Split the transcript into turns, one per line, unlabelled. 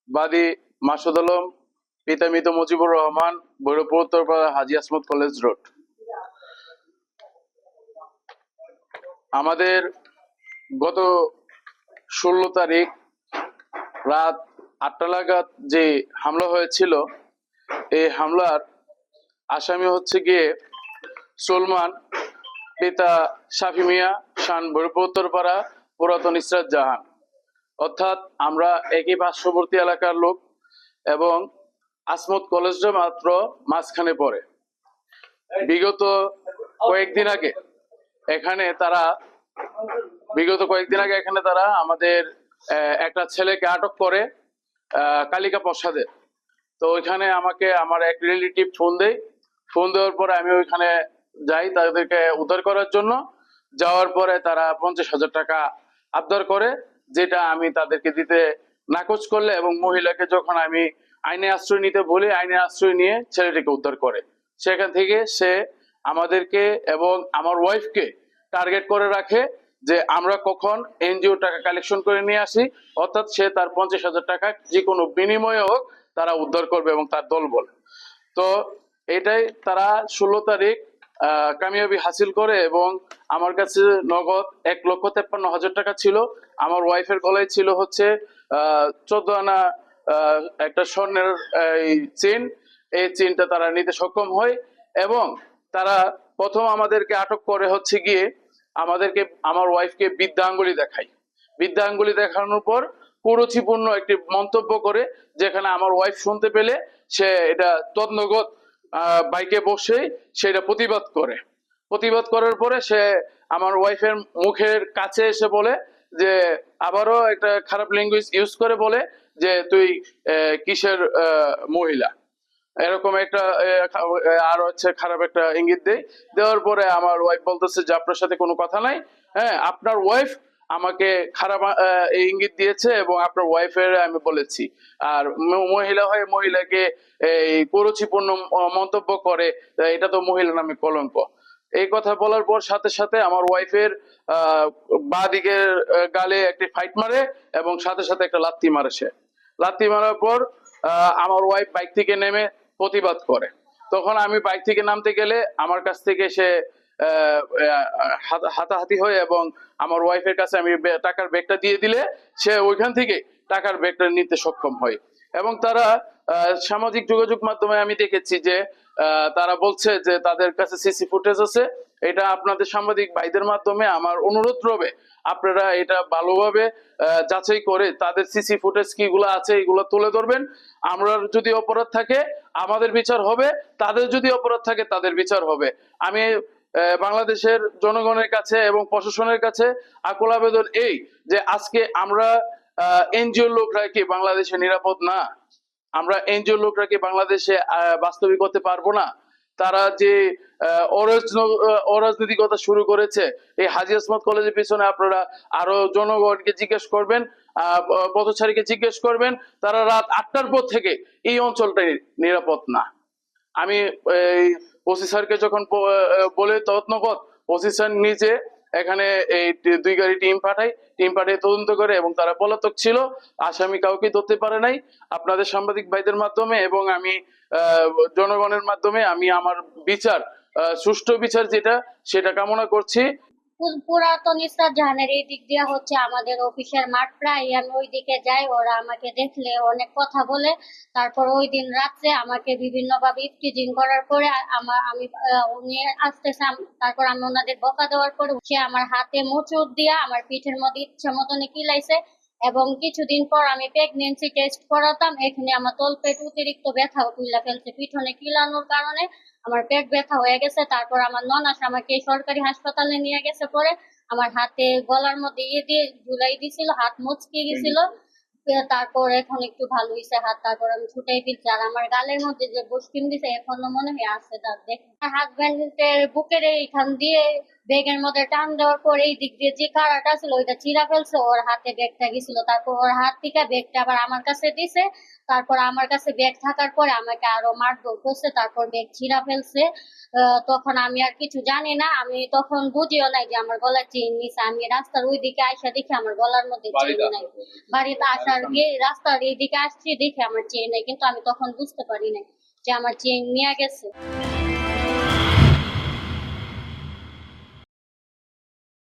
বাদী মাসুদ আলম, পিতা মৃত মুজিবুর রহমান, ভৈরবপুর উত্তরপাড়া হাজী আসমত কলেজ রোড। আমাদের গত 16 তারিখ রাত 8টা নাগাদ যে হামলা হয়েছিল, এই হামলার আসামি হচ্ছে গিয়ে সুলমান, পিতা শাফি মিয়া, শান, ভৈরবপুর উত্তরপাড়া, পুরাতন ইসরাত জাহান। অর্থাৎ আমরা একই পার্শ্ববর্তী এলাকার লোক এবং আসমত কলেজটা মাত্র মাঝখানে পড়ে। বিগত কয়েকদিন আগে এখানে তারা আমাদের একটা ছেলেকে আটক করে কালিকা প্রসাদে। তো ওইখানে আমাকে আমার এক রিলেটিভ ফোন দেওয়ার পরে আমি ওইখানে যাই তাদেরকে উদ্ধার করার জন্য। যাওয়ার পরে তারা 50,000 টাকা আবদার করে, যেটা আমি তাদেরকে দিতে নাকচ করলে এবং মহিলাকে যখন আমি আইনে আশ্রয় নিতে বলি, আইনে আশ্রয় নিয়ে ছেলেটিকে উদ্ধার করে। সেখান থেকে সে আমাদেরকে এবং আমার ওয়াইফকে টার্গেট করে রাখে যে আমরা কখন এনজিও টাকা কালেকশন করে নিয়ে আসি, অর্থাৎ সে তার 50,000 টাকা যে কোনো বিনিময়ে হোক তারা উদ্ধার করবে এবং তার দলবল। তো এটাই তারা 16 তারিখ কামিয়াবি হাসিল করে এবং আমার কাছে নগদ 1,53,000 টাকা ছিল। আমার ওয়াইফের গলায় ছিল হচ্ছে 14 আনা একটা স্বর্ণের চেন। এই চেনটা তারা নিতে সক্ষম হয় এবং তারা প্রথম আমাদেরকে আটক করে হচ্ছে গিয়ে আমার ওয়াইফকে বৃদ্ধাঙ্গুলি দেখায়। বৃদ্ধাঙ্গুলি দেখানোর পর কুরুচিপূর্ণ একটি মন্তব্য করে, যেখানে আমার ওয়াইফ শুনতে পেলে সে এটা তৎনগত বাইকে বসে সেটা প্রতিবাদ করার পরে সে আমার ওয়াইফের মুখের কাছে এসে বলে যে, আবারও একটা খারাপ ল্যাঙ্গুয়েজ ইউজ করে বলে যে তুই কিসের মহিলা, এরকম একটা আর হচ্ছে খারাপ একটা ইঙ্গিত দেওয়ার পরে আমার ওয়াইফ বলতেছে যে আপনার সাথে কোনো কথা নাই। হ্যাঁ, আপনার ওয়াইফ আমাকে খারাপ ইঙ্গিত দিয়েছে এবং আপনার ওয়াইফের আমি বলেছি। আর মহিলা হয়ে মহিলাকে এই কুরুচিপূর্ণ মন্তব্য করে, এটা তো মহিলা নামে কলঙ্ক। এই কথা বলার পর সাথে সাথে আমার ওয়াইফের বাঁ দিকের গালে একটি ফাইট মারে এবং সাথে সাথে একটা লাত্তি মারে। সে লাত্তি মারার পর আমার ওয়াইফ বাইক থেকে নেমে প্রতিবাদ করে। তখন আমি বাইক থেকে নামতে গেলে আমার কাছ থেকে সে হাতাহাতি হয় এবং আমার ওয়াইফের কাছে আমি টাকার ব্যাগটা দিয়ে দিলে সে ওইখান থেকে টাকার ব্যাগটা নিতে সক্ষম হয়। এবং তারা সামাজিক যোগাযোগ মাধ্যমে আমি দেখেছি যে তারা বলছে যে তাদের কাছে সিসি ফুটেজ আছে। এটা আপনাদের সাংবাদিক ভাইদের মাধ্যমে আমার অনুরোধ রবে, আপনারা এটা ভালোভাবে যাচাই করে তাদের সিসি ফুটেজ কিগুলো আছে এগুলো তুলে ধরবেন। আমরা যদি অপরাধ থাকে আমাদের বিচার হবে, তাদের যদি অপরাধ থাকে তাদের বিচার হবে। আমি বাংলাদেশের জনগণের কাছে এবং প্রশাসনের কাছে আকুল আবেদন এই যে আজকে আমরা এনজিওর লোকরা কি বাংলাদেশে নিরাপদ না? আমরা এনজিওর লোকরা কি বাংলাদেশে বাস্তবিক করতে পারবো না? তারা যে অরাজনৈতিকতা শুরু করেছে এই হাজী আসমত কলেজের পিছনে, আপনারা আরো জনগণকে জিজ্ঞেস করবেন, পথচারীকে জিজ্ঞেস করবেন, তারা রাত 8টার পর থেকে এই অঞ্চলটাই নিরাপদ না। আমি এই ওসি স্যারকে যখন বলে তৎনগত, ওসি স্যার নিজে এখানে এই 2 গাড়ি টিম পাঠিয়ে তদন্ত করে এবং তারা পলাতক ছিল, আসামি কাউকে ধরতে পারে নাই। আপনাদের সাংবাদিক ভাইদের মাধ্যমে এবং আমি জনগণের মাধ্যমে আমি আমার বিচার, সুষ্ঠু বিচার যেটা সেটা কামনা করছি।
পুরাতন ইসরাত জাহানের এই দিক দিয়ে হচ্ছে আমাদের অফিসের মাঠ, প্রায় আমি ওই দিকে যাই, ওরা আমাকে দেখলে অনেক কথা বলে। তারপর ওই দিন রাত্রে আমাকে বিভিন্ন ভাবে ইফটিজিং করার পরে উনি আসতেছে, তারপর আমি ওনাদের বকা দেওয়ার পরে সে আমার হাতে মোচড় দিয়া আমার পিঠের মধ্যে ইচ্ছা মতনে কিলাইছে। এবং কিছুদিন পর আমি প্রেগনেন্সি টেস্ট করাতাম, এখানে আমার তলপেট অতিরিক্ত ব্যথা তুইলা ফেলছে পিঠনে কিলানোর কারণে আমার পেট ব্যথা হয়ে গেছে। তারপর আমার ননাস আমাকে সরকারি হাসপাতালে নিয়ে গেছে, পরে আমার হাতে গলার মধ্যে ইয়ে দিয়ে ঝুলাই দিছিল, হাত মুচকে গেছিল। তারপর এখন একটু ভালো হয়েছে হাত, তারপর আমি ছুটাই দিচ্ছি। আর আমার গালের মধ্যে যে বসকিম দিছে এখনো মনে হয় আছে, দেখ হাজবেন্ডের বুকের এইখান দিয়ে ব্যাগের মধ্যে টান দেওয়ার পর এই দিক দিয়ে যে কারাটা ছিল ওইটা চিরা ফেলছে, ওর হাতে ব্যাগটা গেছিল। তারপর ওর হাত থেকে ব্যাগটা আবার আমার কাছে দিছে। তারপর আমার কাছে ব্যাগ থাকার পরে আমাকে আরো মারধর করছে, তারপর ব্যাগ ছিঁড়া ফেলছে। তখন আমি আর কিছু জানি না, আমি তখন বুঝিও নাই যে আমার গলার চেইন নিছে। আমি রাস্তার ওই দিকে আইসা দেখি আমার গলার মধ্যে চেইন নাই। বাড়িতে আসার গিয়ে রাস্তার এইদিকে আসছি দেখি আমার চেইন নাই, কিন্তু আমি তখন বুঝতে পারি নাই যে আমার চেইন নিয়ে গেছে।